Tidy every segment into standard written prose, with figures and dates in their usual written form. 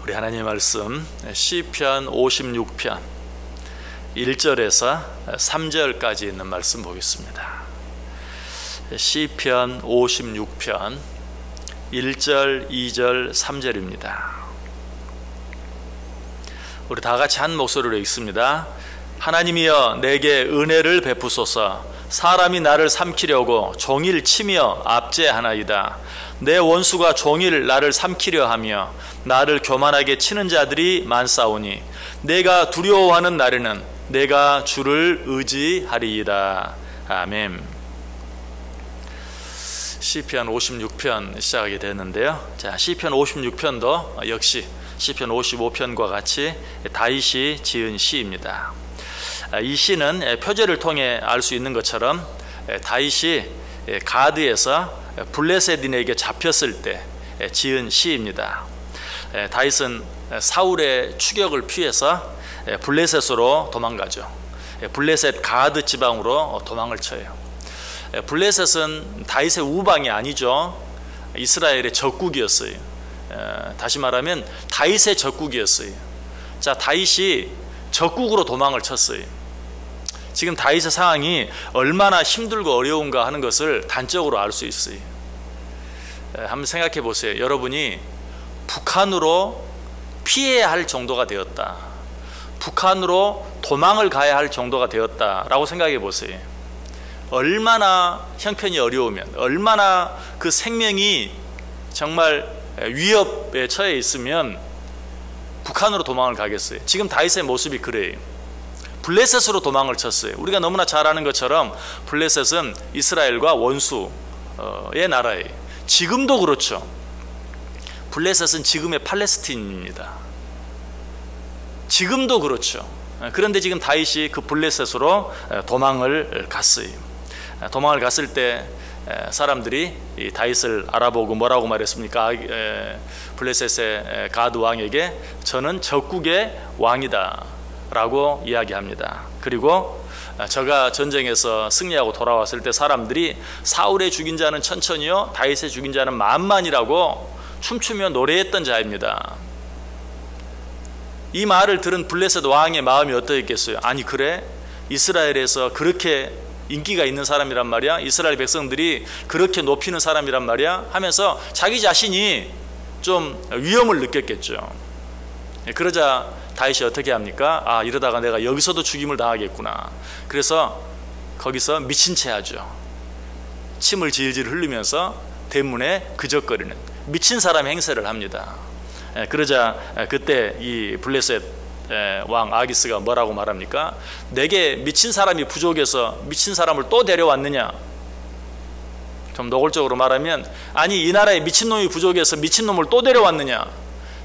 우리 하나님의 말씀 시편 56편 1절에서 3절까지 있는 말씀 보겠습니다. 시편 56편 1절, 2절, 3절입니다. 우리 다 같이 한 목소리로 읽습니다. 하나님이여 내게 은혜를 베푸소서. 사람이 나를 삼키려고 종일 치며 압제하나이다. 내 원수가 종일 나를 삼키려 하며 나를 교만하게 치는 자들이 많사오니 내가 두려워하는 날에는 내가 주를 의지하리이다. 아멘. 시편 56편 시작하게 되는데요. 자, 시편 56편도 역시 시편 55편과 같이 다윗이 지은 시입니다. 이 시는 표제를 통해 알 수 있는 것처럼 다윗이 가드에서 블레셋인에게 잡혔을 때 지은 시입니다. 다윗은 사울의 추격을 피해서 블레셋으로 도망가죠. 블레셋 가드 지방으로 도망을 쳐요. 블레셋은 다윗의 우방이 아니죠. 이스라엘의 적국이었어요. 다시 말하면 다윗의 적국이었어요. 자, 다윗이 적국으로 도망을 쳤어요. 지금 다윗의 상황이 얼마나 힘들고 어려운가 하는 것을 단적으로 알 수 있어요. 한번 생각해 보세요. 여러분이 북한으로 피해야 할 정도가 되었다, 북한으로 도망을 가야 할 정도가 되었다라고 생각해 보세요. 얼마나 형편이 어려우면, 얼마나 그 생명이 정말 위협에 처해 있으면 북한으로 도망을 가겠어요. 지금 다윗의 모습이 그래요. 블레셋으로 도망을 쳤어요. 우리가 너무나 잘 아는 것처럼 블레셋은 이스라엘과 원수의 나라예요. 지금도 그렇죠. 블레셋은 지금의 팔레스틴입니다. 지금도 그렇죠. 그런데 지금 다윗이 그 블레셋으로 도망을 갔어요. 도망을 갔을 때 사람들이 이 다윗을 알아보고 뭐라고 말했습니까? 블레셋의 가드 왕에게 저는 적국의 왕이다 라고 이야기합니다. 그리고 저가 전쟁에서 승리하고 돌아왔을 때 사람들이 사울의 죽인 자는 천천히요 다윗의 죽인 자는 만만이라고 춤추며 노래했던 자입니다. 이 말을 들은 블레셋 왕의 마음이 어떠했겠어요? 아니 그래? 이스라엘에서 그렇게 인기가 있는 사람이란 말이야? 이스라엘 백성들이 그렇게 높이는 사람이란 말이야? 하면서 자기 자신이 좀 위험을 느꼈겠죠. 그러자 다윗이 어떻게 합니까? 아, 이러다가 내가 여기서도 죽임을 당하겠구나. 그래서 거기서 미친 채 하죠. 침을 질질 흘리면서 대문에 그적거리는 미친 사람 행세를 합니다. 그러자 그때 이 블레셋 왕 아기스가 뭐라고 말합니까? 내게 미친 사람이 부족해서 미친 사람을 또 데려왔느냐? 좀 노골적으로 말하면 아니 이 나라에 미친놈이 부족해서 미친놈을 또 데려왔느냐?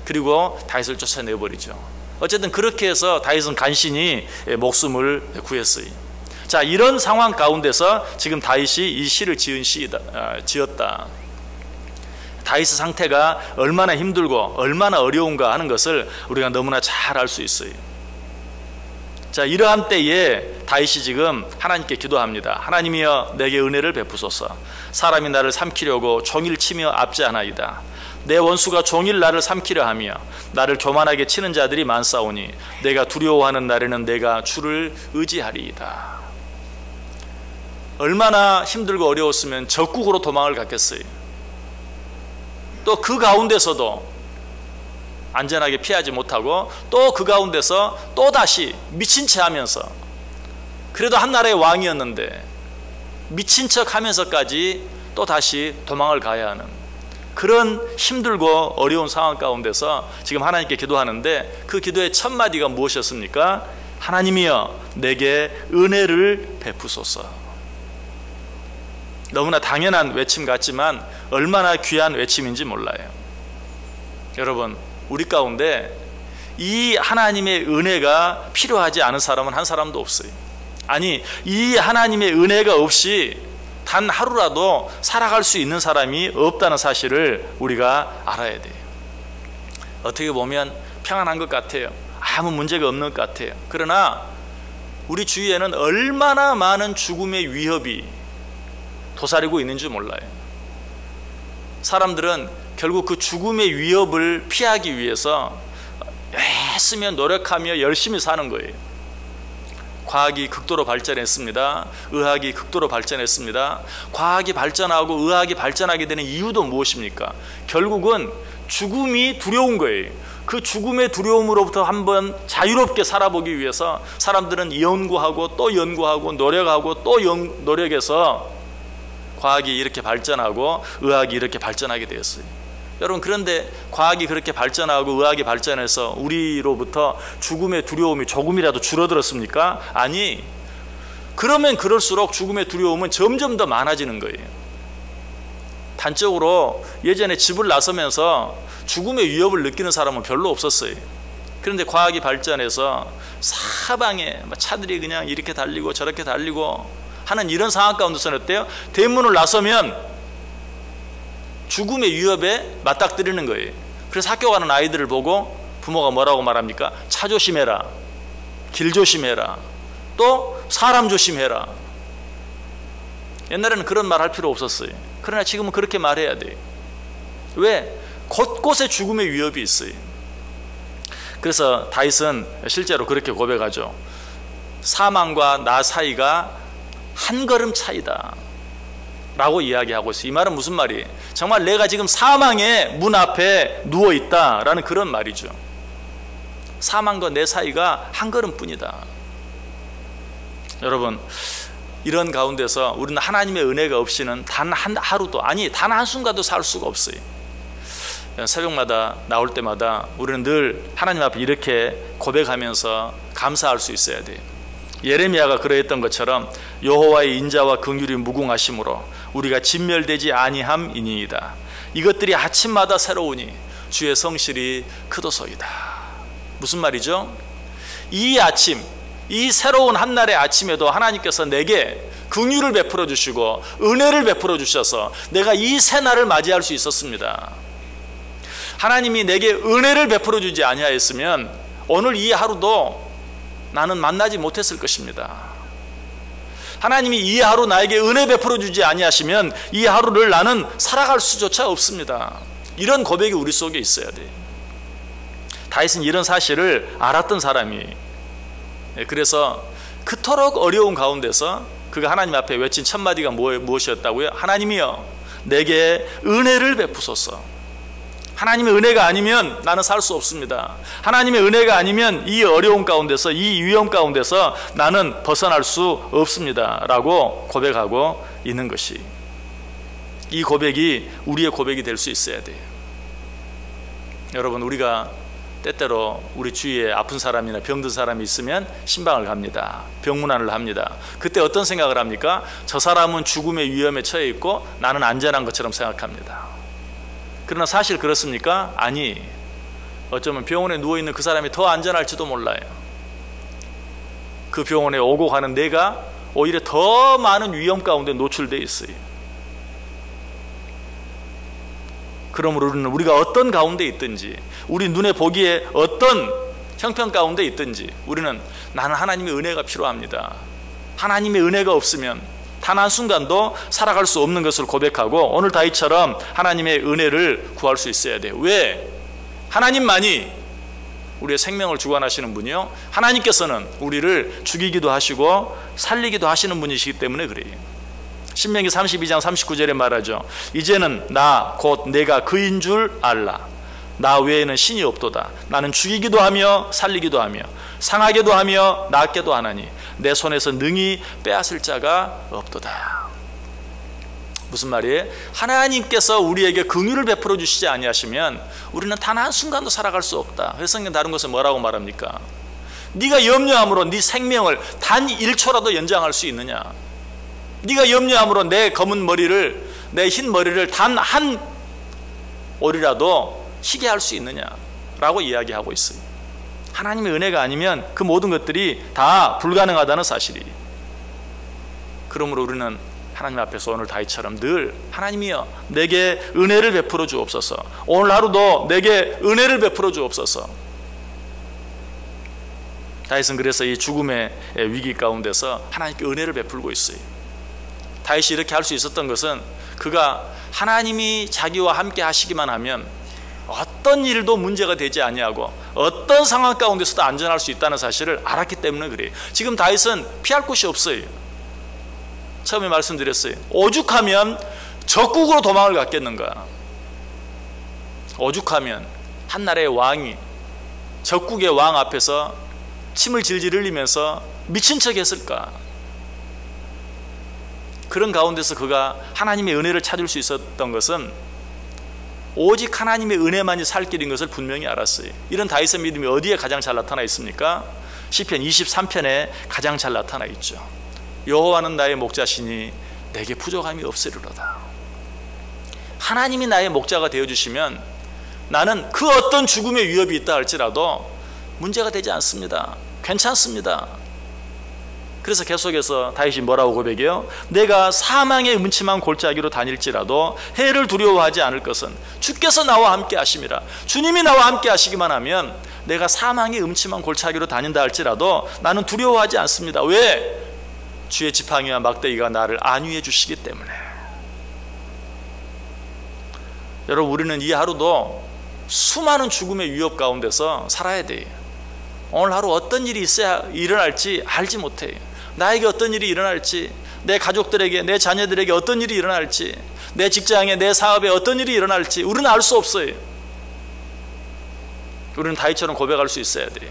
그리고 다윗을 쫓아내버리죠. 어쨌든 그렇게 해서 다윗은 간신히 목숨을 구했어요. 자, 이런 상황 가운데서 지금 다윗이 이 시를 지었다. 다윗의 상태가 얼마나 힘들고 얼마나 어려운가 하는 것을 우리가 너무나 잘 알 수 있어요. 자, 이러한 때에 다윗이 지금 하나님께 기도합니다. 하나님이여 내게 은혜를 베푸소서. 사람이 나를 삼키려고 종일 치며 압제하나이다. 내 원수가 종일 나를 삼키려 하며 나를 교만하게 치는 자들이 많사오니 내가 두려워하는 날에는 내가 주를 의지하리이다. 얼마나 힘들고 어려웠으면 적국으로 도망을 갔겠어요. 또 그 가운데서도 안전하게 피하지 못하고 또 그 가운데서 또다시 미친 채 하면서, 그래도 한 나라의 왕이었는데 미친 척 하면서까지 또다시 도망을 가야 하는 그런 힘들고 어려운 상황 가운데서 지금 하나님께 기도하는데 그 기도의 첫 마디가 무엇이었습니까? 하나님이여 내게 은혜를 베푸소서. 너무나 당연한 외침 같지만 얼마나 귀한 외침인지 몰라요. 여러분, 우리 가운데 이 하나님의 은혜가 필요하지 않은 사람은 한 사람도 없어요. 아니, 이 하나님의 은혜가 없이 단 하루라도 살아갈 수 있는 사람이 없다는 사실을 우리가 알아야 돼요. 어떻게 보면 평안한 것 같아요. 아무 문제가 없는 것 같아요. 그러나 우리 주위에는 얼마나 많은 죽음의 위협이 도사리고 있는지 몰라요. 사람들은 결국 그 죽음의 위협을 피하기 위해서 애쓰며 노력하며 열심히 사는 거예요. 과학이 극도로 발전했습니다. 의학이 극도로 발전했습니다. 과학이 발전하고 의학이 발전하게 되는 이유도 무엇입니까? 결국은 죽음이 두려운 거예요. 그 죽음의 두려움으로부터 한번 자유롭게 살아보기 위해서 사람들은 연구하고 또 연구하고 노력하고 또 노력해서 과학이 이렇게 발전하고 의학이 이렇게 발전하게 되었어요. 여러분, 그런데 과학이 그렇게 발전하고 의학이 발전해서 우리로부터 죽음의 두려움이 조금이라도 줄어들었습니까? 아니, 그러면 그럴수록 죽음의 두려움은 점점 더 많아지는 거예요. 단적으로 예전에 집을 나서면서 죽음의 위협을 느끼는 사람은 별로 없었어요. 그런데 과학이 발전해서 사방에 차들이 그냥 이렇게 달리고 저렇게 달리고 하는 이런 상황 가운데서는 어때요? 대문을 나서면 죽음의 위협에 맞닥뜨리는 거예요. 그래서 학교 가는 아이들을 보고 부모가 뭐라고 말합니까? 차 조심해라, 길 조심해라, 또 사람 조심해라. 옛날에는 그런 말 할 필요 없었어요. 그러나 지금은 그렇게 말해야 돼요. 왜? 곳곳에 죽음의 위협이 있어요. 그래서 다윗은 실제로 그렇게 고백하죠. 사망과 나 사이가 한 걸음 차이다 라고 이야기하고 있어요. 이 말은 무슨 말이에요? 정말 내가 지금 사망의 문 앞에 누워있다 라는 그런 말이죠. 사망과 내 사이가 한 걸음뿐이다. 여러분, 이런 가운데서 우리는 하나님의 은혜가 없이는 단 한 하루도, 아니 단 한순간도 살 수가 없어요. 새벽마다 나올 때마다 우리는 늘 하나님 앞에 이렇게 고백하면서 감사할 수 있어야 돼요. 예레미야가 그러했던 것처럼 여호와의 인자와 긍휼이 무궁하심으로 우리가 진멸되지 아니함이니이다. 이것들이 아침마다 새로우니 주의 성실이 크도소이다. 무슨 말이죠? 이 아침, 이 새로운 한날의 아침에도 하나님께서 내게 긍휼을 베풀어 주시고 은혜를 베풀어 주셔서 내가 이 새날을 맞이할 수 있었습니다. 하나님이 내게 은혜를 베풀어 주지 아니하였으면 오늘 이 하루도 나는 만나지 못했을 것입니다. 하나님이 이 하루 나에게 은혜 베풀어 주지 아니하시면 이 하루를 나는 살아갈 수조차 없습니다. 이런 고백이 우리 속에 있어야 돼요. 다윗은 이런 사실을 알았던 사람이, 그래서 그토록 어려운 가운데서 그가 하나님 앞에 외친 첫 마디가 무엇이었다고요? 하나님이여 내게 은혜를 베푸소서. 하나님의 은혜가 아니면 나는 살 수 없습니다. 하나님의 은혜가 아니면 이 어려움 가운데서, 이 위험 가운데서 나는 벗어날 수 없습니다 라고 고백하고 있는 것이, 이 고백이 우리의 고백이 될 수 있어야 돼요. 여러분, 우리가 때때로 우리 주위에 아픈 사람이나 병든 사람이 있으면 신방을 갑니다. 병문안을 합니다. 그때 어떤 생각을 합니까? 저 사람은 죽음의 위험에 처해 있고 나는 안전한 것처럼 생각합니다. 그러나 사실 그렇습니까? 아니, 어쩌면 병원에 누워있는 그 사람이 더 안전할지도 몰라요. 그 병원에 오고 가는 내가 오히려 더 많은 위험 가운데 노출되어 있어요. 그러므로 우리가 어떤 가운데 있든지, 우리 눈에 보기에 어떤 형편 가운데 있든지 우리는 나는 하나님의 은혜가 필요합니다. 하나님의 은혜가 없으면 단 한순간도 살아갈 수 없는 것을 고백하고 오늘 다윗처럼 하나님의 은혜를 구할 수 있어야 돼요. 왜? 하나님만이 우리의 생명을 주관하시는 분이요, 하나님께서는 우리를 죽이기도 하시고 살리기도 하시는 분이시기 때문에 그래요. 신명기 32장 39절에 말하죠. 이제는 나 곧 내가 그인 줄 알라. 나 외에는 신이 없도다. 나는 죽이기도 하며 살리기도 하며 상하게도 하며 낫게도 하나니 내 손에서 능히 빼앗을 자가 없도다. 무슨 말이에요? 하나님께서 우리에게 긍휼을 베풀어 주시지 아니하시면 우리는 단 한순간도 살아갈 수 없다. 그래서 성경 다른 곳에 뭐라고 말합니까? 네가 염려함으로 네 생명을 단 1초라도 연장할 수 있느냐? 네가 염려함으로 내 검은 머리를, 내 흰 머리를 단 한 올이라도 희게 할 수 있느냐라고 이야기하고 있어요. 하나님의 은혜가 아니면 그 모든 것들이 다 불가능하다는 사실이. 그러므로 우리는 하나님 앞에서 오늘 다윗처럼 늘 하나님이여 내게 은혜를 베풀어 주옵소서. 오늘 하루도 내게 은혜를 베풀어 주옵소서. 다윗은 그래서 이 죽음의 위기 가운데서 하나님께 은혜를 베풀고 있어요. 다윗이 이렇게 할 수 있었던 것은 그가 하나님이 자기와 함께 하시기만 하면 어떤 일도 문제가 되지 아니하고 어떤 상황 가운데서도 안전할 수 있다는 사실을 알았기 때문에 그래요. 지금 다윗은 피할 곳이 없어요. 처음에 말씀드렸어요. 오죽하면 적국으로 도망을 갔겠는가. 오죽하면 한 나라의 왕이 적국의 왕 앞에서 침을 질질 흘리면서 미친 척 했을까. 그런 가운데서 그가 하나님의 은혜를 찾을 수 있었던 것은 오직 하나님의 은혜만이 살 길인 것을 분명히 알았어요. 이런 다윗의 믿음이 어디에 가장 잘 나타나 있습니까? 시편 23편에 가장 잘 나타나 있죠. 여호와는 나의 목자시니 내게 부족함이 없으리로다. 하나님이 나의 목자가 되어주시면 나는 그 어떤 죽음의 위협이 있다 할지라도 문제가 되지 않습니다. 괜찮습니다. 그래서 계속해서 다윗이 뭐라고 고백해요? 내가 사망의 음침한 골짜기로 다닐지라도 해를 두려워하지 않을 것은 주께서 나와 함께 하심이라. 주님이 나와 함께 하시기만 하면 내가 사망의 음침한 골짜기로 다닌다 할지라도 나는 두려워하지 않습니다. 왜? 주의 지팡이와 막대기가 나를 안위해 주시기 때문에. 여러분, 우리는 이 하루도 수많은 죽음의 위협 가운데서 살아야 돼요. 오늘 하루 어떤 일이 일어날지 알지 못해요. 나에게 어떤 일이 일어날지, 내 가족들에게, 내 자녀들에게 어떤 일이 일어날지, 내 직장에, 내 사업에 어떤 일이 일어날지 우리는 알 수 없어요. 우리는 다윗처럼 고백할 수 있어야 돼요.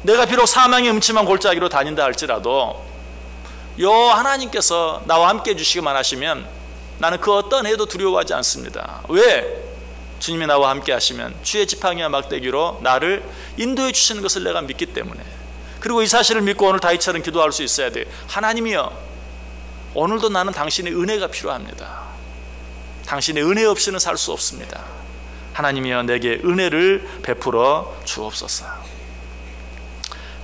내가 비록 사망의 음침한 골짜기로 다닌다 할지라도 하나님께서 나와 함께 해주시기만 하시면 나는 그 어떤 해도 두려워하지 않습니다. 왜? 주님이 나와 함께 하시면 주의 지팡이와 막대기로 나를 인도해 주시는 것을 내가 믿기 때문에. 그리고 이 사실을 믿고 오늘 다윗처럼 기도할 수 있어야 돼요. 하나님이여, 오늘도 나는 당신의 은혜가 필요합니다. 당신의 은혜 없이는 살 수 없습니다. 하나님이여, 내게 은혜를 베풀어 주옵소서.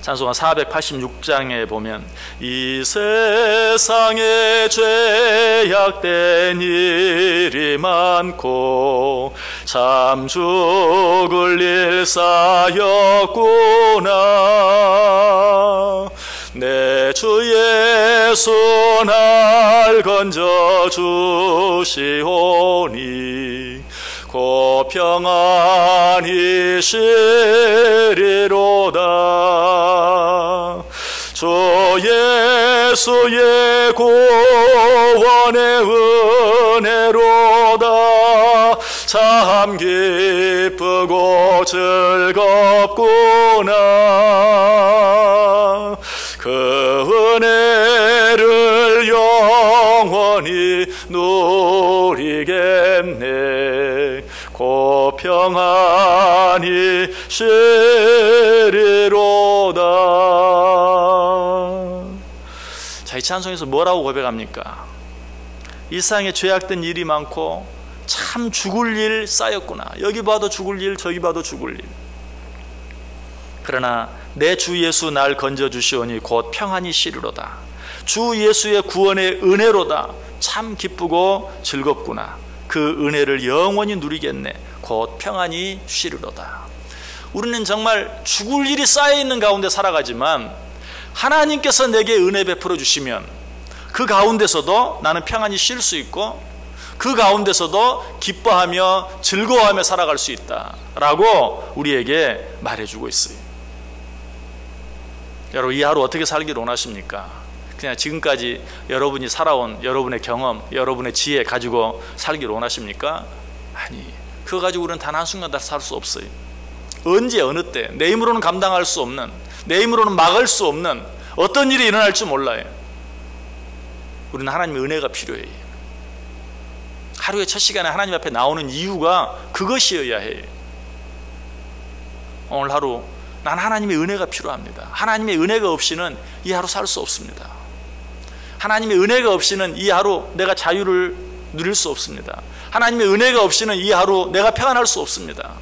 찬송가 486장에 보면 이 세상에 죄악된 일이 많고 참 죽을 일 쌓였구나. 내 주 예수 날 건져 주시오니 곧 평안히 쉬리로다. 주 예수의 구원의 은혜로다. 참 기쁘고 즐겁구나. 그 은혜를 영원히 누리겠네. 곧 평안히 쉬리로다. 자, 이 찬송에서 뭐라고 고백합니까? 이 세상에 죄악된 일이 많고 참 죽을 일 쌓였구나. 여기 봐도 죽을 일, 저기 봐도 죽을 일. 그러나 내 주 예수 날 건져주시오니 곧 평안히 쉬리로다. 주 예수의 구원의 은혜로다. 참 기쁘고 즐겁구나. 그 은혜를 영원히 누리겠네. 곧 평안히 쉬리로다. 우리는 정말 죽을 일이 쌓여있는 가운데 살아가지만 하나님께서 내게 은혜 베풀어 주시면 그 가운데서도 나는 평안히 쉴 수 있고 그 가운데서도 기뻐하며 즐거워하며 살아갈 수 있다라고 우리에게 말해주고 있어요. 여러분, 이 하루 어떻게 살기를 원하십니까? 그냥 지금까지 여러분이 살아온 여러분의 경험, 여러분의 지혜 가지고 살기를 원하십니까? 아니, 그거 가지고 우리는 단 한순간 다 살 수 없어요. 언제 어느 때 내 힘으로는 감당할 수 없는, 내 힘으로는 막을 수 없는 어떤 일이 일어날지 몰라요. 우리는 하나님의 은혜가 필요해요. 하루의 첫 시간에 하나님 앞에 나오는 이유가 그것이어야 해요. 오늘 하루 난 하나님의 은혜가 필요합니다. 하나님의 은혜가 없이는 이 하루 살 수 없습니다. 하나님의 은혜가 없이는 이 하루 내가 자유를 누릴 수 없습니다. 하나님의 은혜가 없이는 이 하루 내가 평안할 수 없습니다.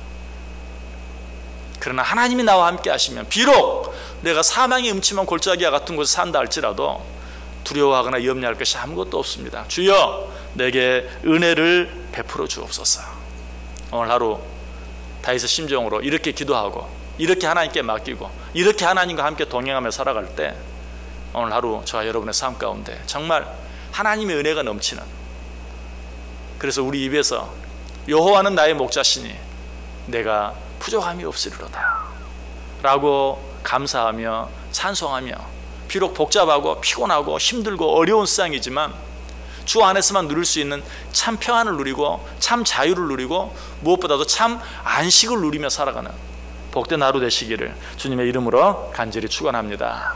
그러나 하나님이 나와 함께 하시면 비록 내가 사망의 음침한 골짜기와 같은 곳에 산다 할지라도 두려워하거나 염려할 것이 아무것도 없습니다. 주여, 내게 은혜를 베풀어 주옵소서. 오늘 하루 다윗의 심정으로 이렇게 기도하고 이렇게 하나님께 맡기고 이렇게 하나님과 함께 동행하며 살아갈 때 오늘 하루 저와 여러분의 삶 가운데 정말 하나님의 은혜가 넘치는, 그래서 우리 입에서 여호와는 나의 목자시니 내가 부족함이 없으리로다 라고 감사하며 찬송하며, 비록 복잡하고 피곤하고 힘들고 어려운 세상이지만 주 안에서만 누릴 수 있는 참 평안을 누리고 참 자유를 누리고 무엇보다도 참 안식을 누리며 살아가는 복된 하루 되시기를 주님의 이름으로 간절히 축원합니다.